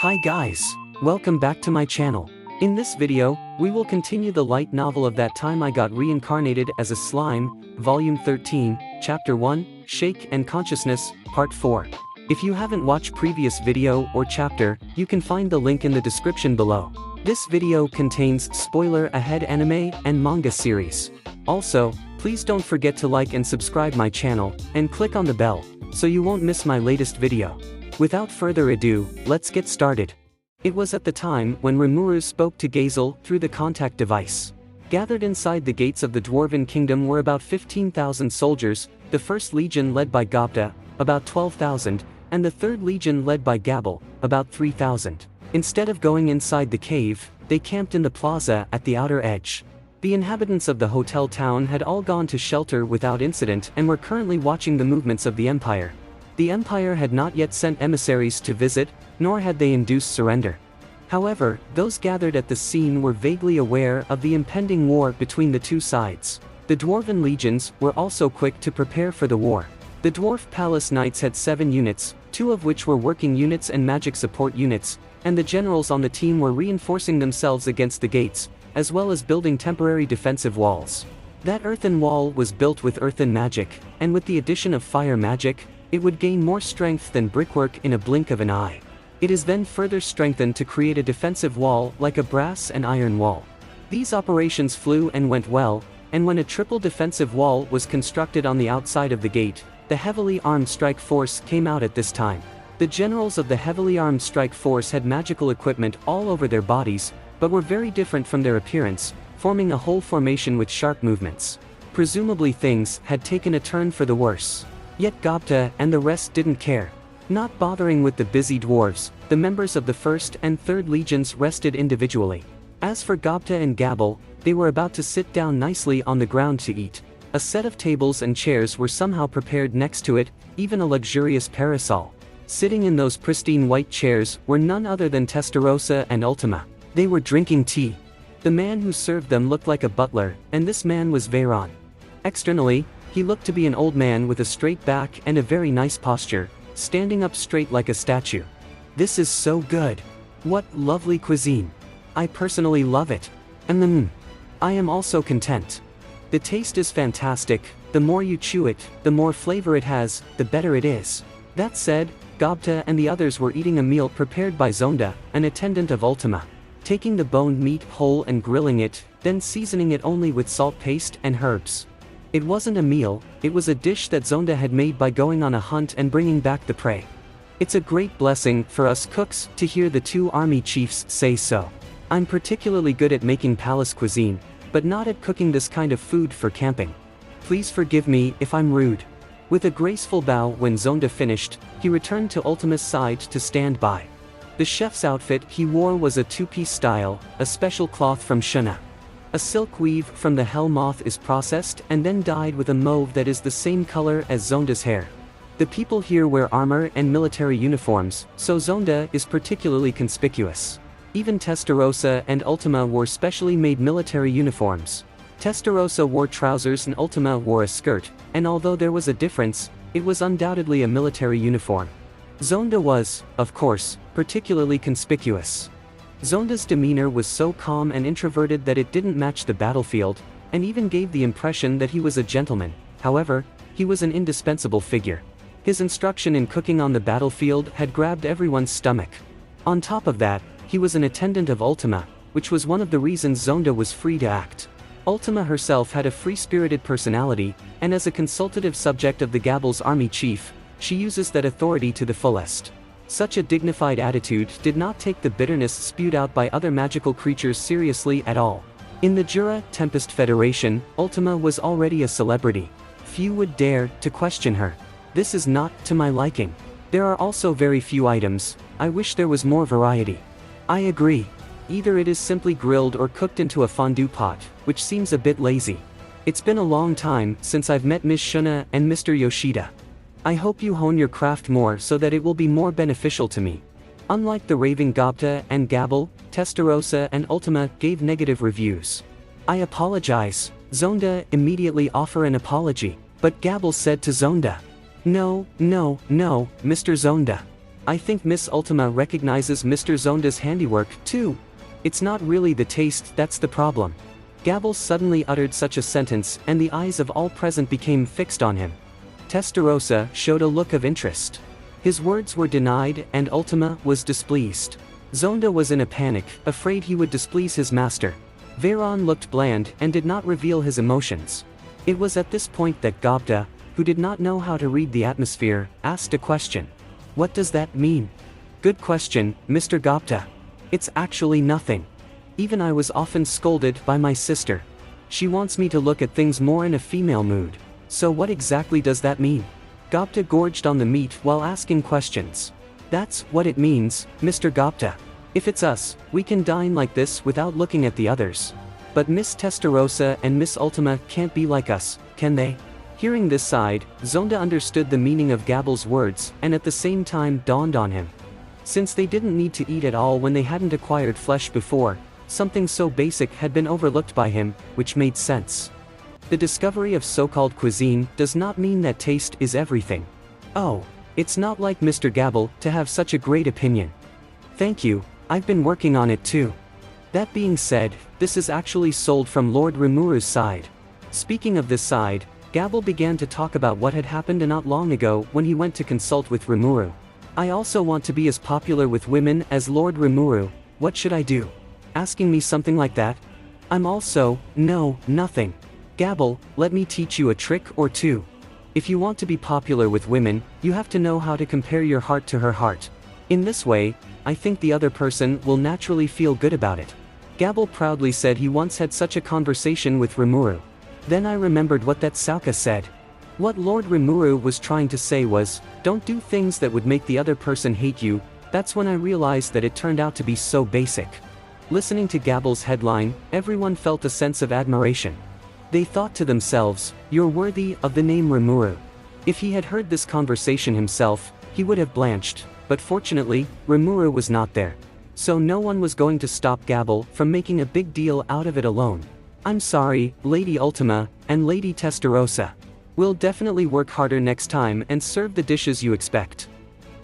Hi guys, welcome back to my channel. In this video, we will continue the light novel of That Time I Got Reincarnated as a Slime, Volume 13, Chapter 1, Shake and Consciousness, Part 4. If you haven't watched previous video or chapter, you can find the link in the description below. This video contains spoiler ahead anime and manga series. Also, please don't forget to like and subscribe my channel, and click on the bell, so you won't miss my latest video. Without further ado, let's get started. It was at the time when Rimuru spoke to Gazel through the contact device. Gathered inside the gates of the Dwarven Kingdom were about 15,000 soldiers, the 1st Legion led by Gobta, about 12,000, and the 3rd Legion led by Gabel, about 3,000. Instead of going inside the cave, they camped in the plaza at the outer edge. The inhabitants of the hotel town had all gone to shelter without incident and were currently watching the movements of the Empire. The Empire had not yet sent emissaries to visit, nor had they induced surrender. However, those gathered at the scene were vaguely aware of the impending war between the two sides. The Dwarven legions were also quick to prepare for the war. The Dwarf Palace Knights had 7 units, 2 of which were working units and magic support units, and the generals on the team were reinforcing themselves against the gates, as well as building temporary defensive walls. That earthen wall was built with earthen magic, and with the addition of fire magic, it would gain more strength than brickwork in a blink of an eye. It is then further strengthened to create a defensive wall like a brass and iron wall. These operations flew and went well, and when a triple defensive wall was constructed on the outside of the gate, the heavily armed strike force came out at this time. The generals of the heavily armed strike force had magical equipment all over their bodies, but were very different from their appearance, forming a whole formation with sharp movements. Presumably things had taken a turn for the worse. Yet Gobta and the rest didn't care. Not bothering with the busy dwarves, the members of the 1st and 3rd Legions rested individually. As for Gobta and Gabel, they were about to sit down nicely on the ground to eat. A set of tables and chairs were somehow prepared next to it, even a luxurious parasol. Sitting in those pristine white chairs were none other than Testarossa and Ultima. They were drinking tea. The man who served them looked like a butler, and this man was Veyron. Externally, he looked to be an old man with a straight back and a very nice posture, standing up straight like a statue. This is so good. What lovely cuisine. I personally love it. I am also content. The taste is fantastic. The more you chew it, the more flavor it has, the better it is. That said, Gobta and the others were eating a meal prepared by Zonda, an attendant of Ultima. Taking the boned meat whole and grilling it, then seasoning it only with salt paste and herbs. It wasn't a meal, it was a dish that Zonda had made by going on a hunt and bringing back the prey. It's a great blessing for us cooks to hear the 2 army chiefs say so. I'm particularly good at making palace cuisine, but not at cooking this kind of food for camping. Please forgive me if I'm rude. With a graceful bow when Zonda finished, he returned to Ultima's side to stand by. The chef's outfit he wore was a 2-piece style, a special cloth from Shuna. A silk weave from the hell moth is processed and then dyed with a mauve that is the same color as Zonda's hair. The people here wear armor and military uniforms, so Zonda is particularly conspicuous. Even Testarossa and Ultima wore specially made military uniforms. Testarossa wore trousers and Ultima wore a skirt, and although there was a difference, it was undoubtedly a military uniform. Zonda was, of course, particularly conspicuous. Zonda's demeanor was so calm and introverted that it didn't match the battlefield, and even gave the impression that he was a gentleman. However, he was an indispensable figure. His instruction in cooking on the battlefield had grabbed everyone's stomach. On top of that, he was an attendant of Ultima, which was one of the reasons Zonda was free to act. Ultima herself had a free-spirited personality, and as a consultative subject of the Gabel's army chief, she uses that authority to the fullest. Such a dignified attitude did not take the bitterness spewed out by other magical creatures seriously at all. In the Jura Tempest Federation, Ultima was already a celebrity. Few would dare to question her. This is not to my liking. There are also very few items. I wish there was more variety. I agree. Either it is simply grilled or cooked into a fondue pot, which seems a bit lazy. It's been a long time since I've met Ms. Shuna and Mr. Yoshida. I hope you hone your craft more so that it will be more beneficial to me. Unlike the raving Gobta and Gabel, Testarossa and Ultima gave negative reviews. I apologize. Zonda immediately offered an apology, but Gabel said to Zonda, No, Mr. Zonda. I think Miss Ultima recognizes Mr. Zonda's handiwork, too. It's not really the taste that's the problem. Gabble suddenly uttered such a sentence, and the eyes of all present became fixed on him. Testarossa showed a look of interest. His words were denied, and Ultima was displeased. Zonda was in a panic, afraid he would displease his master. Veyron looked bland and did not reveal his emotions. It was at this point that Gobta, who did not know how to read the atmosphere, asked a question. What does that mean? Good question, Mr. Gobta. It's actually nothing. Even I was often scolded by my sister. She wants me to look at things more in a female mood. So what exactly does that mean? Gobta gorged on the meat while asking questions. That's what it means, Mr. Gobta. If it's us, we can dine like this without looking at the others. But Miss Testarossa and Miss Ultima can't be like us, can they? Hearing this side, Zonda understood the meaning of Gabble's words, and at the same time dawned on him. Since they didn't need to eat at all when they hadn't acquired flesh before, something so basic had been overlooked by him, which made sense. The discovery of so-called cuisine does not mean that taste is everything. Oh, it's not like Mr. Gabble to have such a great opinion. Thank you, I've been working on it too. That being said, this is actually sold from Lord Rimuru's side. Speaking of this side, Gabble began to talk about what had happened not long ago when he went to consult with Rimuru. I also want to be as popular with women as Lord Rimuru, what should I do? Asking me something like that? I'm also, no, nothing. Gabble, let me teach you a trick or two. If you want to be popular with women, you have to know how to compare your heart to her heart. In this way, I think the other person will naturally feel good about it. Gabble proudly said he once had such a conversation with Rimuru. Then I remembered what that Sauka said. What Lord Rimuru was trying to say was, don't do things that would make the other person hate you. That's when I realized that it turned out to be so basic. Listening to Gabble's headline, everyone felt a sense of admiration. They thought to themselves, you're worthy of the name Rimuru. If he had heard this conversation himself, he would have blanched, but fortunately, Rimuru was not there. So no one was going to stop Gabble from making a big deal out of it alone. I'm sorry, Lady Ultima, and Lady Testarossa. We'll definitely work harder next time and serve the dishes you expect.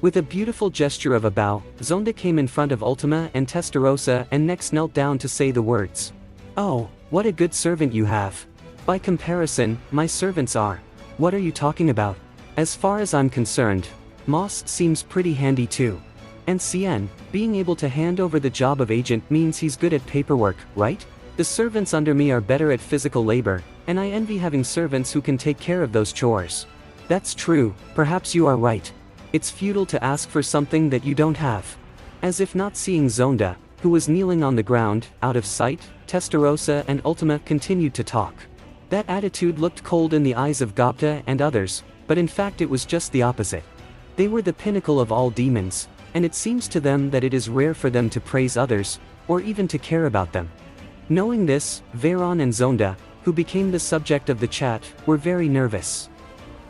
With a beautiful gesture of a bow, Zonda came in front of Ultima and Testarossa and next knelt down to say the words. Oh, what a good servant you have. By comparison, my servants are. What are you talking about? As far as I'm concerned, Moss seems pretty handy too. And CN, being able to hand over the job of agent means he's good at paperwork, right? The servants under me are better at physical labor, and I envy having servants who can take care of those chores. That's true, perhaps you are right. It's futile to ask for something that you don't have. As if not seeing Zonda, who was kneeling on the ground, out of sight, Testarossa and Ultima continued to talk. That attitude looked cold in the eyes of Gobta and others, but in fact it was just the opposite. They were the pinnacle of all demons, and it seems to them that it is rare for them to praise others, or even to care about them. Knowing this, Veyron and Zonda, who became the subject of the chat, were very nervous.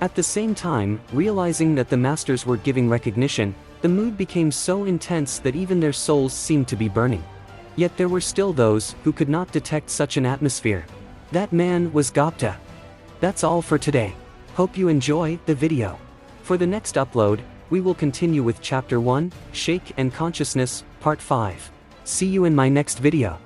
At the same time, realizing that the masters were giving recognition, the mood became so intense that even their souls seemed to be burning. Yet there were still those who could not detect such an atmosphere. That man was Gobta. That's all for today. Hope you enjoy the video. For the next upload, we will continue with Chapter 1, Shake and Consciousness, Part 5. See you in my next video.